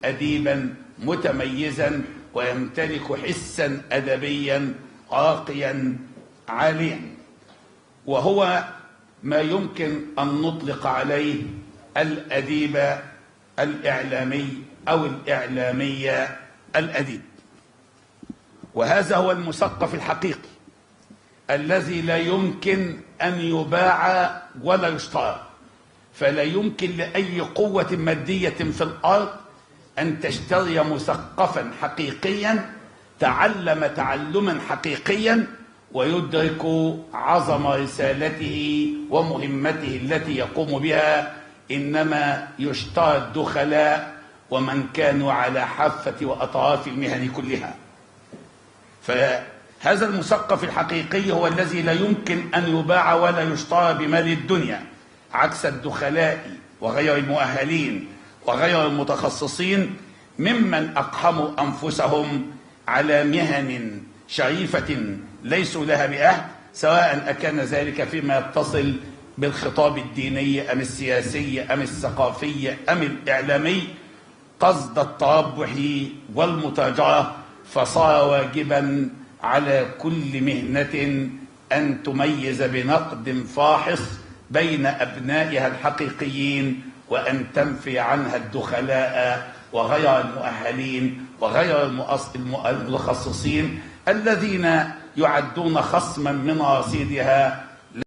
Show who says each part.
Speaker 1: أديبا متميزا ويمتلك حسا أدبيا راقيا عاليا، وهو ما يمكن أن نطلق عليه الأديب الإعلامي أو الإعلامية الأديب. وهذا هو المثقف الحقيقي الذي لا يمكن أن يباع ولا يشترى، فلا يمكن لأي قوة مادية في الأرض أن تشتري مثقفا حقيقيا تعلم تعلما حقيقيا ويدرك عظم رسالته ومهمته التي يقوم بها. إنما يشترى الدخلاء ومن كانوا على حافة وأطراف المهن كلها. فهذا المثقف الحقيقي هو الذي لا يمكن أن يباع ولا يشترى بمال الدنيا، عكس الدخلاء وغير المؤهلين وغير المتخصصين ممن أقحموا أنفسهم على مهن شريفة ليسوا لها بأهل، سواء أكان ذلك فيما يتصل بالخطاب الديني أم السياسي أم الثقافي أم الإعلامي، قصد التربح والمتاجرة. فصار واجبا على كل مهنة أن تميز بنقد فاحص بين أبنائها الحقيقيين، وأن تنفي عنها الدخلاء وغير المؤهلين وغير المتخصصين الذين يعدون خصما من رصيدها